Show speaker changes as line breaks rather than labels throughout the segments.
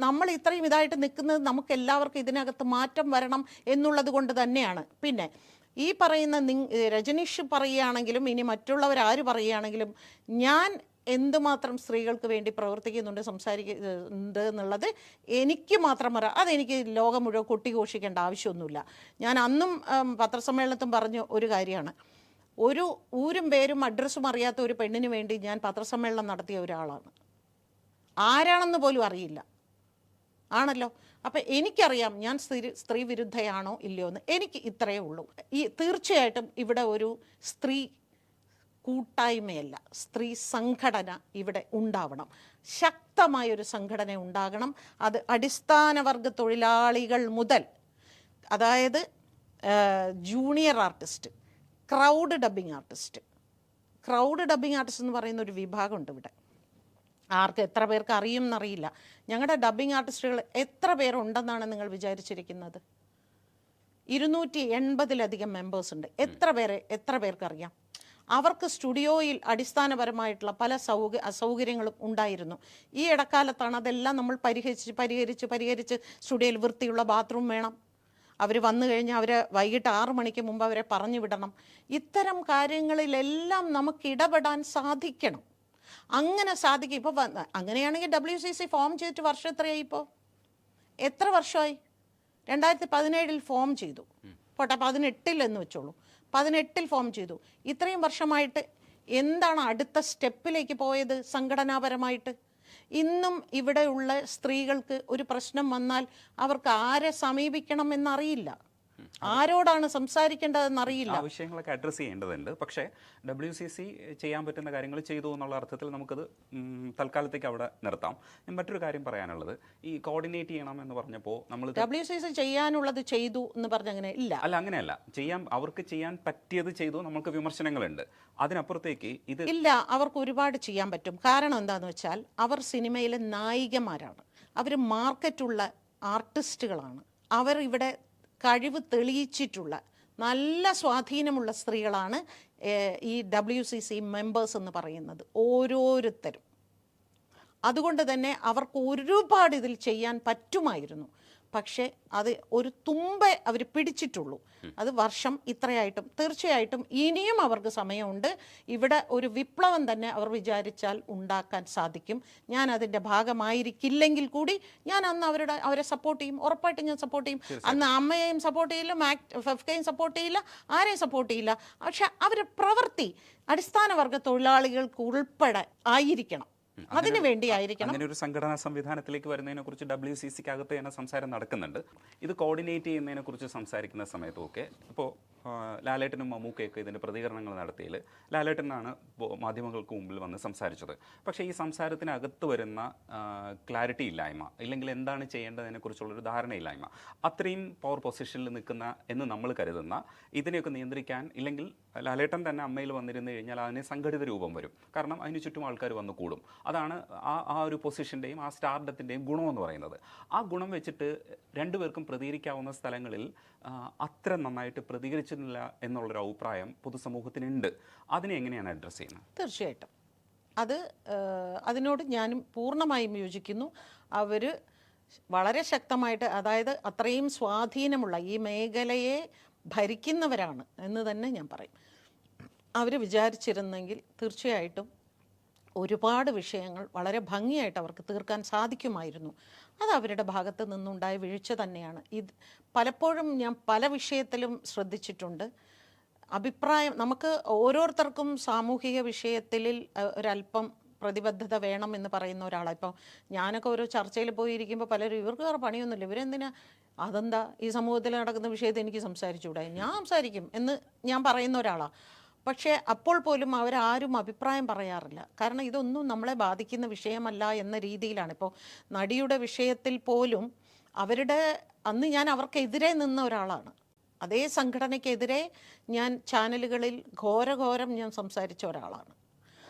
നമ്മൾ ഇത്രയും ഇതായിട്ട് നിൽക്കുന്നത് നമുക്ക് എല്ലാവർക്കും ഇതിനകത്ത് മാറ്റം വരണം എന്നുള്ളത് കൊണ്ട് തന്നെയാണ്. പിന്നെ ഈ പറയുന്ന രജനീഷ് പറയുകയാണെങ്കിലും ഇനി മറ്റുള്ളവരാര് പറയുകയാണെങ്കിലും ഞാൻ എന്തുമാത്രം സ്ത്രീകൾക്ക് വേണ്ടി പ്രവർത്തിക്കുന്നുണ്ട്, സംസാരിക്കുന്നുണ്ട് എന്നുള്ളത് എനിക്ക് മാത്രം അറിയാം. അതെനിക്ക് ലോകം മുഴുവൻ കൊട്ടിഘോഷിക്കേണ്ട ആവശ്യമൊന്നുമില്ല. ഞാൻ അന്നും പത്രസമ്മേളനത്തും പറഞ്ഞ ഒരു കാര്യമാണ്, ഒരു ഊരും പേരും അഡ്രസ്സും അറിയാത്ത ഒരു പെണ്ണിന് വേണ്ടി ഞാൻ പത്രസമ്മേളനം നടത്തിയ ഒരാളാണ്. ആരാണെന്ന് പോലും അറിയില്ല, ആണല്ലോ. അപ്പം എനിക്കറിയാം ഞാൻ സ്ത്രീ വിരുദ്ധയാണോ ഇല്ലയോ എന്ന്. എനിക്ക് ഇത്രയേ ഉള്ളൂ. തീർച്ചയായിട്ടും ഇവിടെ ഒരു സ്ത്രീ കൂട്ടായ്മയല്ല, സ്ത്രീ സംഘടന ഇവിടെ ഉണ്ടാവണം. ശക്തമായൊരു സംഘടന ഉണ്ടാകണം. അത് അടിസ്ഥാന വർഗ തൊഴിലാളികൾ മുതൽ, അതായത് junior artist, crowd dubbing artist എന്ന് പറയുന്ന ഒരു വിഭാഗമുണ്ട് ഇവിടെ. ആർക്ക് എത്ര പേർക്ക് അറിയും എന്നറിയില്ല. ഞങ്ങളുടെ ഡബ്ബിംഗ് ആർട്ടിസ്റ്റുകൾ എത്ര പേരുണ്ടെന്നാണ് നിങ്ങൾ വിചാരിച്ചിരിക്കുന്നത്? 280-ലധികം മെമ്പേഴ്സുണ്ട്. എത്ര പേർക്കറിയാം? അവർക്ക് സ്റ്റുഡിയോയിൽ അടിസ്ഥാനപരമായിട്ടുള്ള പല അസൗകര്യങ്ങളും ഉണ്ടായിരുന്നു. ഈ ഇടക്കാലത്താണ് അതെല്ലാം നമ്മൾ പരിഹരിച്ച് സ്റ്റുഡിയോയിൽ വൃത്തിയുള്ള ബാത്റൂം വേണം. അവർ വന്നു കഴിഞ്ഞാൽ അവരെ വൈകിട്ട് 6 മണിക്ക് മുമ്പ് അവരെ പറഞ്ഞു വിടണം. ഇത്തരം കാര്യങ്ങളിലെല്ലാം നമുക്ക് ഇടപെടാൻ സാധിക്കണം. അങ്ങനെ സാധിക്കും. ഇപ്പോൾ അങ്ങനെയാണെങ്കിൽ WCC ഫോം ചെയ്തിട്ട് വർഷം എത്രയായി? ഇപ്പോൾ എത്ര വർഷമായി? 2017 ഫോം ചെയ്തു, പോട്ടെ 18 എന്ന് വെച്ചോളൂ. 18 ഫോം ചെയ്തു. ഇത്രയും വർഷമായിട്ട് എന്താണ് അടുത്ത സ്റ്റെപ്പിലേക്ക് പോയത് സംഘടനാപരമായിട്ട്? ഇന്നും ഇവിടെയുള്ള സ്ത്രീകൾക്ക് ഒരു പ്രശ്നം വന്നാൽ അവർക്ക് ആരെ സമീപിക്കണം എന്നറിയില്ല, ആരോടാണ് സംസാരിക്കേണ്ടതെന്നറിയില്ല.
വിഷയങ്ങളൊക്കെ അഡ്രസ്സ് ചെയ്യേണ്ടതുണ്ട്. പക്ഷേ WCC ചെയ്യാൻ പറ്റുന്ന കാര്യങ്ങൾ ചെയ്തു എന്നുള്ള അർത്ഥത്തിൽ നമുക്കത് തൽക്കാലത്തേക്ക് അവിടെ നിർത്താം. മറ്റൊരു കാര്യം പറയാനുള്ളത്, ഈ കോർഡിനേറ്റ് ചെയ്യണം എന്ന് പറഞ്ഞപ്പോൾ നമ്മൾ
WCC ചെയ്യാനുള്ളത് ചെയ്തു എന്ന് പറഞ്ഞങ്ങനെ ഇല്ല.
അല്ല, അങ്ങനെയല്ല. അവർക്ക് ചെയ്യാൻ പറ്റിയത് ചെയ്തു. നമുക്ക് വിമർശനങ്ങളുണ്ട്. അതിനപ്പുറത്തേക്ക് ഇത്
ഇല്ല. അവർക്ക് ഒരുപാട് ചെയ്യാൻ പറ്റും. കാരണം എന്താണെന്ന് വെച്ചാൽ അവർ സിനിമയിലെ നായികമാരാണ്, അവർ മാർക്കറ്റുള്ള ആർട്ടിസ്റ്റുകളാണ്, അവർ ഇവിടെ കഴിവ് തെളിയിച്ചിട്ടുള്ള നല്ല സ്വാധീനമുള്ള സ്ത്രീകളാണ് ഈ WCC മെമ്പേഴ്സ് എന്ന് പറയുന്നത് ഓരോരുത്തരും. അതുകൊണ്ട് തന്നെ അവർക്ക് ഒരുപാട് ഇതിൽ ചെയ്യാൻ പറ്റുമായിരുന്നു. പക്ഷേ അത് ഒരു തുമ്പേ അവർ പിടിച്ചിട്ടുള്ളൂ. അത് വർഷം ഇത്രയായിട്ടും. തീർച്ചയായിട്ടും ഇനിയും അവർക്ക് സമയമുണ്ട്. ഇവിടെ ഒരു വിപ്ലവം തന്നെ അവർ വിചാരിച്ചാൽ ഉണ്ടാക്കാൻ സാധിക്കും. ഞാൻ അതിൻ്റെ ഭാഗമായിരിക്കില്ലെങ്കിൽ കൂടി ഞാൻ അന്ന് അവരെ സപ്പോർട്ട് ചെയ്യും, ഉറപ്പായിട്ടും ഞാൻ സപ്പോർട്ട് ചെയ്യും. അന്ന് അമ്മയെയും സപ്പോർട്ട് ചെയ്യില്ല, ഫെഫ്കയും സപ്പോർട്ട് ചെയ്യില്ല, ആരെയും സപ്പോർട്ട് ചെയ്യില്ല. പക്ഷെ അവരുടെ പ്രവൃത്തി അടിസ്ഥാന വർഗ തൊഴിലാളികൾക്ക് ഉൾപ്പെടെ ആയിരിക്കണം, അതിനു വേണ്ടിയായിരിക്കണം.
അങ്ങനെ ഒരു സംഘടനാ സംവിധാനത്തിലേക്ക് വരുന്നതിനെ കുറിച്ച് WCCക്ക് അകത്ത് തന്നെ സംസാരം നടക്കുന്നുണ്ട്. ഇത് കോർഡിനേറ്റ് ചെയ്യുന്നതിനെ കുറിച്ച് സംസാരിക്കുന്ന സമയത്തൊക്കെ ഇപ്പോൾ ലാലേട്ടനും മമ്മൂക്കയൊക്കെ ഇതിൻ്റെ പ്രതികരണങ്ങൾ നടത്തിയതിൽ ലാലേട്ടനാണ് മാധ്യമങ്ങൾക്ക് മുമ്പിൽ വന്ന് സംസാരിച്ചത്. പക്ഷേ ഈ സംസാരത്തിനകത്ത് വരുന്ന ക്ലാരിറ്റി ഇല്ലായ്മ, ഇല്ലെങ്കിൽ എന്താണ് ചെയ്യേണ്ടതിനെ കുറിച്ചുള്ളൊരു ധാരണയില്ലായ്മ, അത്രയും പവർ പൊസിഷനിൽ നിൽക്കുന്ന എന്ന് നമ്മൾ കരുതുന്ന ഇതിനെയൊക്കെ നിയന്ത്രിക്കാൻ, ഇല്ലെങ്കിൽ ലാലേട്ടൻ തന്നെ അമ്മയിൽ വന്നിരുന്നു കഴിഞ്ഞാൽ അതിന് സംഘടിത രൂപം വരും. കാരണം അതിന് ചുറ്റും ആൾക്കാർ വന്ന് കൂടും. അതാണ് ആ ഒരു പൊസിഷൻ്റെയും ആ സ്റ്റാർഡത്തിൻ്റെയും ഗുണമെന്ന് പറയുന്നത്. ആ ഗുണം വെച്ചിട്ട് രണ്ടുപേർക്കും പ്രതികരിക്കാവുന്ന സ്ഥലങ്ങളിൽ അത്ര നന്നായിട്ട് പ്രതികരിച്ചിട്ടില്ല എന്നുള്ളൊരു അഭിപ്രായം പൊതുസമൂഹത്തിനുണ്ട്. അതിനെ എങ്ങനെയാണ് അഡ്രസ്സ് ചെയ്യുന്നത്?
തീർച്ചയായിട്ടും അതിനോട് ഞാനും പൂർണ്ണമായും യോജിക്കുന്നു. അവർ വളരെ ശക്തമായിട്ട്, അതായത് അത്രയും സ്വാധീനമുള്ള ഈ മേഖലയെ ഭരിക്കുന്നവരാണ് എന്ന് തന്നെ ഞാൻ പറയും. അവർ വിചാരിച്ചിരുന്നെങ്കിൽ തീർച്ചയായിട്ടും ഒരുപാട് വിഷയങ്ങൾ വളരെ ഭംഗിയായിട്ട് അവർക്ക് തീർക്കാൻ സാധിക്കുമായിരുന്നു. അത് അവരുടെ ഭാഗത്ത് നിന്നുണ്ടായ വീഴ്ച തന്നെയാണ്. ഇത് പലപ്പോഴും ഞാൻ പല വിഷയത്തിലും ശ്രദ്ധിച്ചിട്ടുണ്ട്. അഭിപ്രായം നമുക്ക് ഓരോരുത്തർക്കും സാമൂഹിക വിഷയത്തിൽ ഒരല്പം പ്രതിബദ്ധത വേണം എന്ന് പറയുന്ന ഒരാളാണ്. ഇപ്പോൾ ഞാനൊക്കെ ഓരോ ചർച്ചയിൽ പോയിരിക്കുമ്പോൾ പലരും ഇവർക്ക് വേറെ പണിയൊന്നുമില്ല, ഇവരെന്തിനാ, അതെന്താ ഈ സമൂഹത്തിൽ നടക്കുന്ന വിഷയത്തിൽ എനിക്ക് സംസാരിച്ചുകൂടാ, ഞാൻ സംസാരിക്കും എന്ന് ഞാൻ പറയുന്ന ഒരാളാണ്. പക്ഷേ അപ്പോൾ പോലും അവരാരും അഭിപ്രായം പറയാറില്ല. കാരണം ഇതൊന്നും നമ്മളെ ബാധിക്കുന്ന വിഷയമല്ല എന്ന രീതിയിലാണ്. ഇപ്പോൾ നടിയുടെ വിഷയത്തിൽ പോലും അന്ന് ഞാൻ അവർക്കെതിരെ നിന്ന ഒരാളാണ്. അതേ സംഘടനയ്ക്കെതിരെ ഞാൻ ചാനലുകളിൽ ഘോരഘോരം ഞാൻ സംസാരിച്ച ഒരാളാണ്.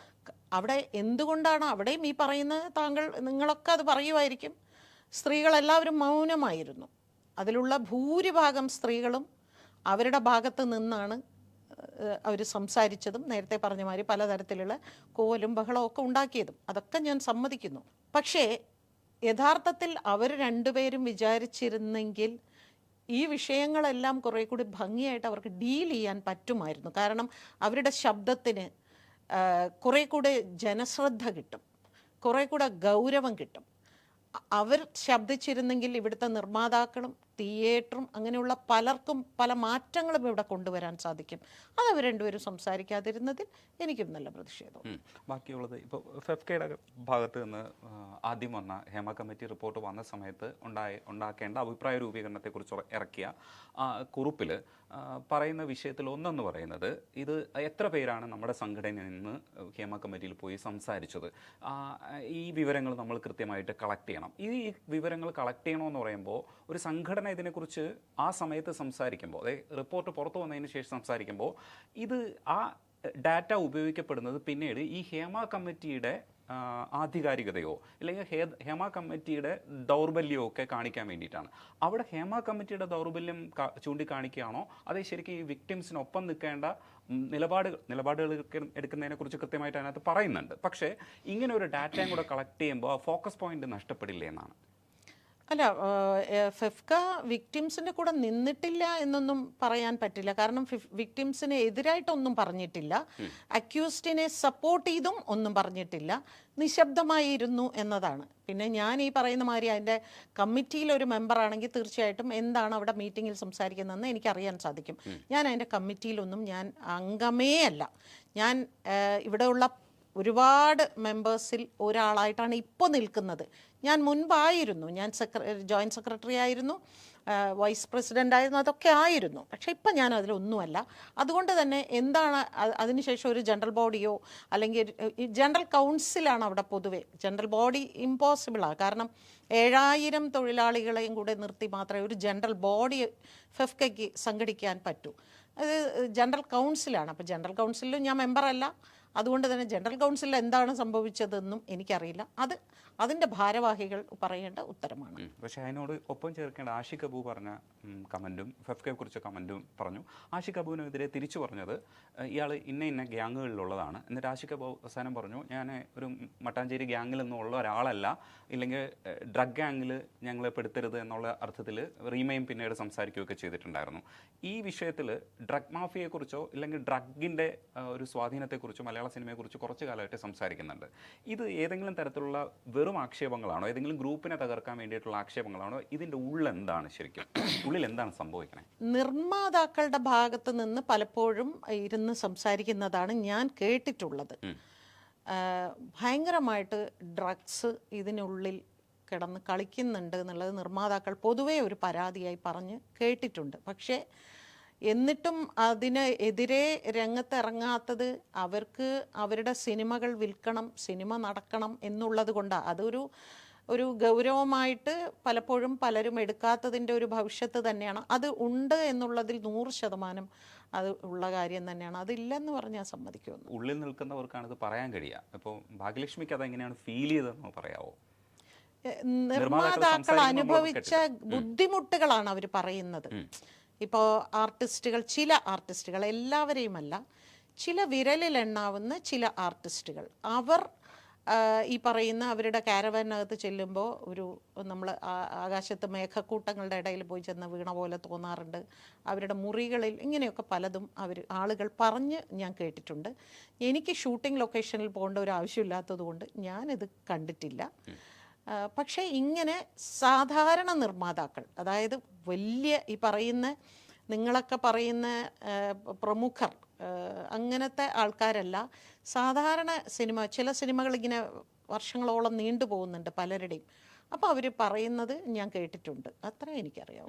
അവിടെ എന്തുകൊണ്ടാണ് അവിടെയും ഈ പറയുന്നത് നിങ്ങളൊക്കെ അത് പറയുമായിരിക്കും, സ്ത്രീകളെല്ലാവരും മൗനമായിരുന്നു. അതിലുള്ള ഭൂരിഭാഗം സ്ത്രീകളും അവരുടെ ഭാഗത്ത് നിന്നാണ് അവർ സംസാരിച്ചതും നേരത്തെ പറഞ്ഞ മാതിരി പലതരത്തിലുള്ള കോലും ബഹളവും ഒക്കെ ഉണ്ടാക്കിയതും. അതൊക്കെ ഞാൻ സമ്മതിക്കുന്നു. പക്ഷേ യഥാർത്ഥത്തിൽ അവർ രണ്ടുപേരും വിചാരിച്ചിരുന്നെങ്കിൽ ഈ വിഷയങ്ങളെല്ലാം കുറേ കൂടി ഭംഗിയായിട്ട് അവർക്ക് ഡീൽ ചെയ്യാൻ പറ്റുമായിരുന്നു. കാരണം അവരുടെ ശബ്ദത്തിന് കുറേ കൂടെ ജനശ്രദ്ധ കിട്ടും, കുറേ കൂടെ ഗൗരവം കിട്ടും. അവർ ശബ്ദിച്ചിരുന്നെങ്കിൽ ഇവിടുത്തെ നിർമ്മാതാക്കളും തിയേറ്ററും അങ്ങനെയുള്ള പലർക്കും പല മാറ്റങ്ങളും ഇവിടെ കൊണ്ടുവരാൻ സാധിക്കും. അത് അവർ രണ്ടുപേരും സംസാരിക്കാതിരുന്നതിൽ എനിക്കും നല്ല പ്രതിഷേധം.
ബാക്കിയുള്ളത് ഇപ്പോൾ ഫെഫ്കയുടെ ഭാഗത്ത് നിന്ന് ആദ്യം വന്ന ഹേമ കമ്മിറ്റി റിപ്പോർട്ട് വന്ന സമയത്ത് ഉണ്ടാക്കേണ്ട അഭിപ്രായ രൂപീകരണത്തെക്കുറിച്ച് ഇറക്കിയ കുറിപ്പിൽ പറയുന്ന വിഷയത്തിൽ ഒന്നെന്ന് പറയുന്നത്, ഇത് എത്ര പേരാണ് നമ്മുടെ സംഘടനയിൽ നിന്ന് ഹേമ കമ്മിറ്റിയിൽ പോയി സംസാരിച്ചത്, ഈ വിവരങ്ങൾ നമ്മൾ കൃത്യമായിട്ട് കളക്ട് ചെയ്യണം. ഈ വിവരങ്ങൾ കളക്ട് ചെയ്യണമെന്ന് പറയുമ്പോൾ ഒരു സംഘടന ഇതിനെക്കുറിച്ച് ആ സമയത്ത് സംസാരിക്കുമ്പോൾ, അതായത് റിപ്പോർട്ട് പുറത്തു വന്നതിന് ശേഷം സംസാരിക്കുമ്പോൾ, ഇത് ആ ഡാറ്റ ഉപയോഗിക്കപ്പെടുന്നത് പിന്നീട് ഈ ഹേമ കമ്മിറ്റിയുടെ ആധികാരികതയോ അല്ലെങ്കിൽ ഹേമ കമ്മിറ്റിയുടെ ദൗർബല്യമോ ഒക്കെ കാണിക്കാൻ വേണ്ടിയിട്ടാണ്. അവിടെ ഹേമ കമ്മിറ്റിയുടെ ദൗർബല്യം ചൂണ്ടിക്കാണിക്കുകയാണോ അതേ ശരിക്കും ഈ വിക്ടിംസിനൊപ്പം നിൽക്കേണ്ട നിലപാടുകൾ എടുക്കുന്നതിനെക്കുറിച്ച് കൃത്യമായിട്ട് അതിനകത്ത് പറയുന്നുണ്ട്. പക്ഷേ ഇങ്ങനെ ഒരു ഡാറ്റയും കൂടെ കളക്ട് ചെയ്യുമ്പോൾ ആ ഫോക്കസ് പോയിന്റ് നഷ്ടപ്പെടില്ലേ എന്നാണ്.
അല്ല, ഫെഫ്ക വിക്ടിംസിൻ്റെ കൂടെ നിന്നിട്ടില്ല എന്നൊന്നും പറയാൻ പറ്റില്ല. കാരണം വിക്ടിംസിന് എതിരായിട്ടൊന്നും പറഞ്ഞിട്ടില്ല, അക്യൂസ്ഡിനെ സപ്പോർട്ട് ചെയ്തും ഒന്നും പറഞ്ഞിട്ടില്ല, നിശബ്ദമായിരുന്നു എന്നതാണ്. പിന്നെ ഞാൻ ഈ പറയുന്ന മാതിരി അതിൻ്റെ കമ്മിറ്റിയിലൊരു മെമ്പറാണെങ്കിൽ തീർച്ചയായിട്ടും എന്താണ് അവിടെ മീറ്റിങ്ങിൽ സംസാരിക്കുന്നതെന്ന് എനിക്കറിയാൻ സാധിക്കും. ഞാൻ അതിൻ്റെ കമ്മിറ്റിയിലൊന്നും ഞാൻ അംഗമേ അല്ല. ഞാൻ ഇവിടെയുള്ള ഒരുപാട് മെമ്പേഴ്സിൽ ഒരാളായിട്ടാണ് ഇപ്പോൾ നിൽക്കുന്നത്. ഞാൻ മുൻപായിരുന്നു, ഞാൻ ജോയിൻറ്റ് സെക്രട്ടറി ആയിരുന്നു, വൈസ് പ്രസിഡൻ്റ് ആയിരുന്നു, അതൊക്കെ ആയിരുന്നു. പക്ഷേ ഇപ്പം ഞാൻ അതിലൊന്നുമല്ല. അതുകൊണ്ട് തന്നെ എന്താണ് അതിനുശേഷം ഒരു ജനറൽ ബോഡിയോ അല്ലെങ്കിൽ ജനറൽ കൗൺസിലാണ് അവിടെ പൊതുവെ. ജനറൽ ബോഡി ഇമ്പോസിബിളാണ്. കാരണം 7000 തൊഴിലാളികളെയും കൂടെ നിർത്തി മാത്രമേ ഒരു ജനറൽ ബോഡി ഫെഫ്കയ്ക്ക് സംഘടിക്കാൻ പറ്റൂ. അത് ജനറൽ കൗൺസിലാണ്. അപ്പോൾ ജനറൽ കൗൺസിലിൽ ഞാൻ മെമ്പറല്ല. അതുകൊണ്ട് തന്നെ ജനറൽ കൗൺസിലിൽ എന്താണ് സംഭവിച്ചതെന്നും എനിക്കറിയില്ല. അതിൻ്റെ ഭാരവാഹികൾ പറയേണ്ട ഉത്തരമാണ്.
പക്ഷേ അതിനോട് ഒപ്പം ചേർക്കേണ്ട ആഷിഖ് അബു പറഞ്ഞ കമൻറ്റും ഫെഫ്കയെക്കുറിച്ച് കമൻറ്റും പറഞ്ഞു. ആഷിഖ് അബുവിനെതിരെ തിരിച്ചു പറഞ്ഞത് ഇയാൾ ഇന്ന ഗ്യാങ്ങുകളിലുള്ളതാണ്. എന്നിട്ട് ആഷിഖ് അബു അവസാനം പറഞ്ഞു, ഞാൻ ഒരു മട്ടാഞ്ചേരി ഗ്യാങ്ങിൽ നിന്നുള്ള ഒരാളല്ല, ഇല്ലെങ്കിൽ ഡ്രഗ് ഗ്യാങ്ങിൽ ഞങ്ങളെ പെടുത്തരുത് എന്നുള്ള അർത്ഥത്തിൽ റീമയും പിന്നീട് സംസാരിക്കുകയൊക്കെ ചെയ്തിട്ടുണ്ടായിരുന്നു. ഈ വിഷയത്തിൽ ഡ്രഗ് മാഫിയയെക്കുറിച്ചോ ഇല്ലെങ്കിൽ ഡ്രഗിൻ്റെ ഒരു സ്വാധീനത്തെക്കുറിച്ചോ മലയാള സിനിമയെക്കുറിച്ച് കുറച്ച് കാലമായിട്ട് സംസാരിക്കുന്നുണ്ട്. ഇത് ഏതെങ്കിലും തരത്തിലുള്ള വെറും ആക്ഷേപങ്ങളാണോ, ഏതെങ്കിലും ഗ്രൂപ്പിനെ തകർക്കാൻ വേണ്ടിയിട്ടുള്ള ആക്ഷേപങ്ങളാണോ? ഇതിൻ്റെ ഉള്ളെന്താണ് ശരിക്കും? ഉള്ളിൽ എന്താണ് സംഭവിക്കണേ?
നിർമ്മാതാക്കളുടെ ഭാഗത്ത് നിന്ന് പലപ്പോഴും ഇരുന്ന് സംസാരിക്കുന്നതാണ് ഞാൻ കേട്ടിട്ടുള്ളത്. ഭയങ്കരമായിട്ട് ഡ്രഗ്സ് ഇതിനുള്ളിൽ കിടന്ന് കളിക്കുന്നുണ്ട് എന്നുള്ളത് നിർമ്മാതാക്കൾ പൊതുവേ ഒരു പരാതിയായി പറഞ്ഞ് കേട്ടിട്ടുണ്ട്. പക്ഷേ എന്നിട്ടും അതിനെതിരെ രംഗത്തിറങ്ങാത്തത് അവർക്ക് അവരുടെ സിനിമകൾ വിൽക്കണം, സിനിമ നടക്കണം എന്നുള്ളത് കൊണ്ടാണ്. ഒരു ഗൗരവമായിട്ട് പലപ്പോഴും പലരും എടുക്കാത്തതിൻ്റെ ഒരു ഭവിഷ്യത്ത് തന്നെയാണ്. അത് ഉണ്ട് എന്നുള്ളതിൽ 100% അത് ഉള്ള കാര്യം തന്നെയാണ്. അതില്ലെന്ന് പറഞ്ഞാൽ സമ്മതിക്കുമെന്ന്.
ഉള്ളിൽ നിൽക്കുന്നവർക്കാണ് ഇത് പറയാൻ കഴിയുക. ഇപ്പോൾ ഭാഗ്യലക്ഷ്മിക്ക് അതെങ്ങനെയാണ് ഫീൽ ചെയ്തതെന്ന് പറയാമോ?
നിർമ്മാതാക്കൾ അനുഭവിച്ച ബുദ്ധിമുട്ടുകളാണ് അവർ പറയുന്നത്. ഇപ്പോൾ ആർട്ടിസ്റ്റുകൾ, ചില ആർട്ടിസ്റ്റുകൾ, എല്ലാവരെയുമല്ല, ചില വിരലിലെണ്ണാവുന്ന ചില ആർട്ടിസ്റ്റുകൾ, അവർ ഈ പറയുന്ന അവരുടെ കാരവാനകത്ത് ചെല്ലുമ്പോൾ നമ്മൾ ആകാശത്ത് മേഘക്കൂട്ടങ്ങളുടെ ഇടയിൽ പോയി ചെന്ന് വീണ പോലെ തോന്നാറുണ്ട്. അവരുടെ മുറികളിൽ ഇങ്ങനെയൊക്കെ പലതും ആളുകൾ പറഞ്ഞ് ഞാൻ കേട്ടിട്ടുണ്ട്. എനിക്ക് ഷൂട്ടിംഗ് ലൊക്കേഷനിൽ പോകേണ്ട ഒരു ആവശ്യമില്ലാത്തത് കൊണ്ട് ഞാനിത് കണ്ടിട്ടില്ല. പക്ഷേ ഇങ്ങനെ സാധാരണ നിർമ്മാതാക്കൾ, അതായത് വലിയ ഈ പറയുന്ന നിങ്ങളൊക്കെ പറയുന്ന പ്രമുഖർ, അങ്ങനത്തെ ആൾക്കാരല്ല, സാധാരണ ചില സിനിമകൾ ഇങ്ങനെ വർഷങ്ങളോളം നീണ്ടു പോകുന്നുണ്ട് പലരുടെയും. അപ്പോൾ അവർ പറയുന്നത് ഞാൻ കേട്ടിട്ടുണ്ട്. അത്രേ എനിക്കറിയാം.